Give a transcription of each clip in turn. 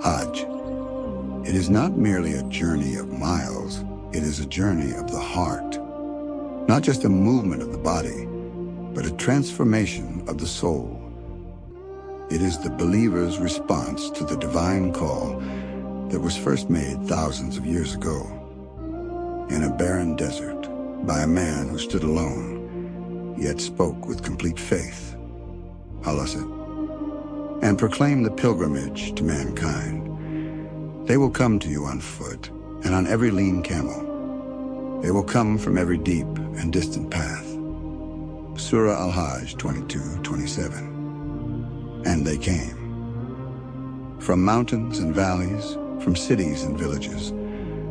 Hajj. It is not merely a journey of miles, it is a journey of the heart. Not just a movement of the body, but a transformation of the soul. It is the believer's response to the divine call that was first made thousands of years ago in a barren desert by a man who stood alone, yet spoke with complete faith. Allah said, "And proclaim the pilgrimage to mankind. They will come to you on foot and on every lean camel. They will come from every deep and distant path." Surah Al-Hajj 22:27. And they came. From mountains and valleys, from cities and villages,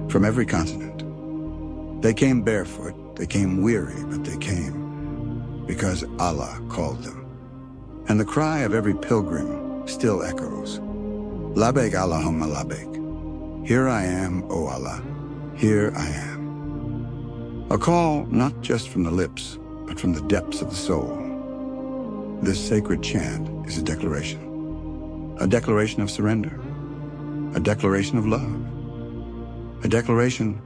from every continent. They came barefoot, they came weary, but they came because Allah called them. And the cry of every pilgrim still echoes, "Labbaik Allahumma labbaik. Here I am, O Allah, here I am." A call not just from the lips, but from the depths of the soul. This sacred chant is a declaration of surrender, a declaration of love, a declaration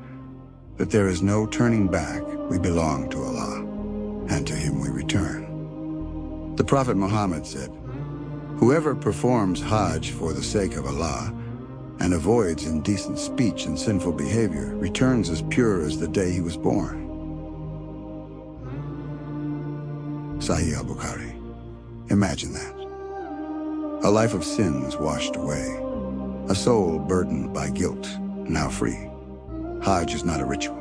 that there is no turning back. We belong to Allah, and to Him we return. The Prophet Muhammad said, "Whoever performs Hajj for the sake of Allah and avoids indecent speech and sinful behavior returns as pure as the day he was born." Sahih al-Bukhari. Imagine that. A life of sins washed away. A soul burdened by guilt, now free. Hajj is not a ritual.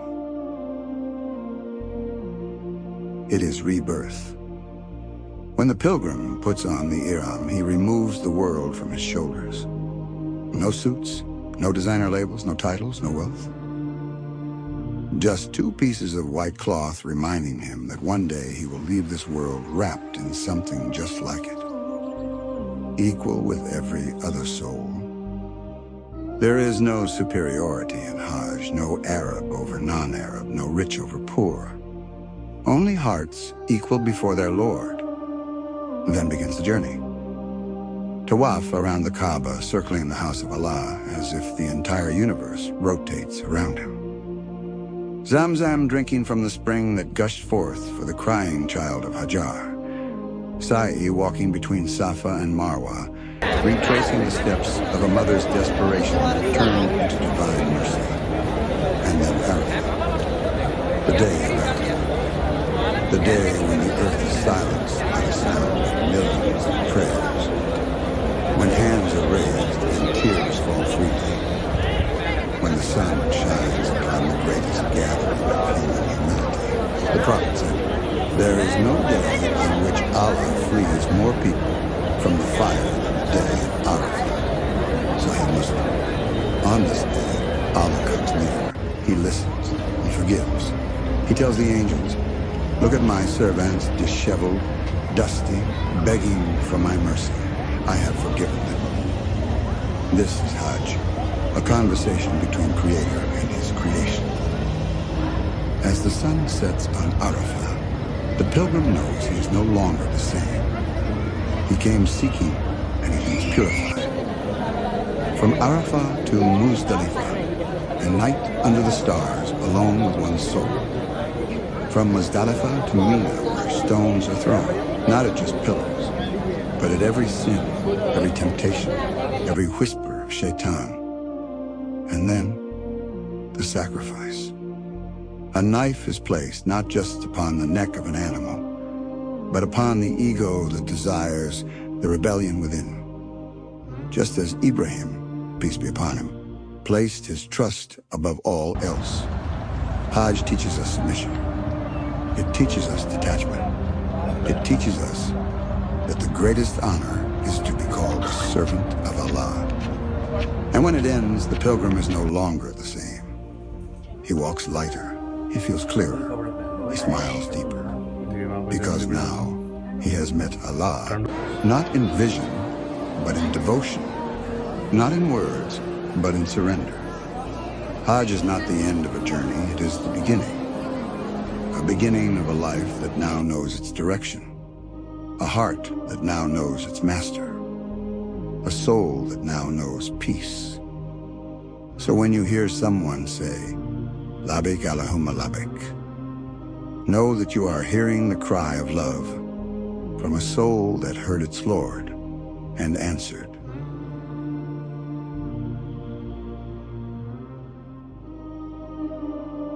It is rebirth. When the pilgrim puts on the ihram, he removes the world from his shoulders. No suits, no designer labels, no titles, no wealth. Just two pieces of white cloth reminding him that one day he will leave this world wrapped in something just like it, equal with every other soul. There is no superiority in Hajj, no Arab over non-Arab, no rich over poor. Only hearts equal before their Lord. Then begins the journey. Tawaf around the Kaaba, circling the house of Allah as if the entire universe rotates around him. Zamzam drinking from the spring that gushed forth for the crying child of Hajar. Sa'i walking between Safa and Marwa, retracing the steps of a mother's desperation that turned into divine mercy. And then Arafat, the day of Arafat, the day when the earth is silenced by the sound of millions of prayers, when hands are raised and tears fall freely, when the sun shines upon the greatest gathering of human humility. The Prophet said, "There is no day on which Allah frees more people from the fire than the day of Arafat." Sahih Muslim. On this day, Allah comes near. He listens. He forgives. He tells the angels, "Look at my servants disheveled, dusty, begging for my mercy. I have forgiven them." This is Hajj, a conversation between Creator and His creation. As the sun sets on Arafat, the pilgrim knows he is no longer the same. He came seeking, and he leaves purified. From Arafat to Muzdalifah, a night under the stars, alone with one's soul. From Muzdalifah to Mina, where stones are thrown, not at just pillars, but at every sin, every temptation, every whisper of shaitan. And then, the sacrifice. A knife is placed not just upon the neck of an animal, but upon the ego that desires the rebellion within. Just as Ibrahim, peace be upon him, placed his trust above all else. Hajj teaches us submission. It teaches us detachment. It teaches us that the greatest honor is to be called a servant of Allah. And when it ends, the pilgrim is no longer the same. He walks lighter. He feels clearer. He smiles deeper. Because now he has met Allah, not in vision, but in devotion. Not in words, but in surrender. Hajj is not the end of a journey, it is the beginning. A beginning of a life that now knows its direction. A heart that now knows its master. a soul that now knows peace. So when you hear someone say, Labbaik Allahumma labbaik, know that you are hearing the cry of love from a soul that heard its Lord and answered.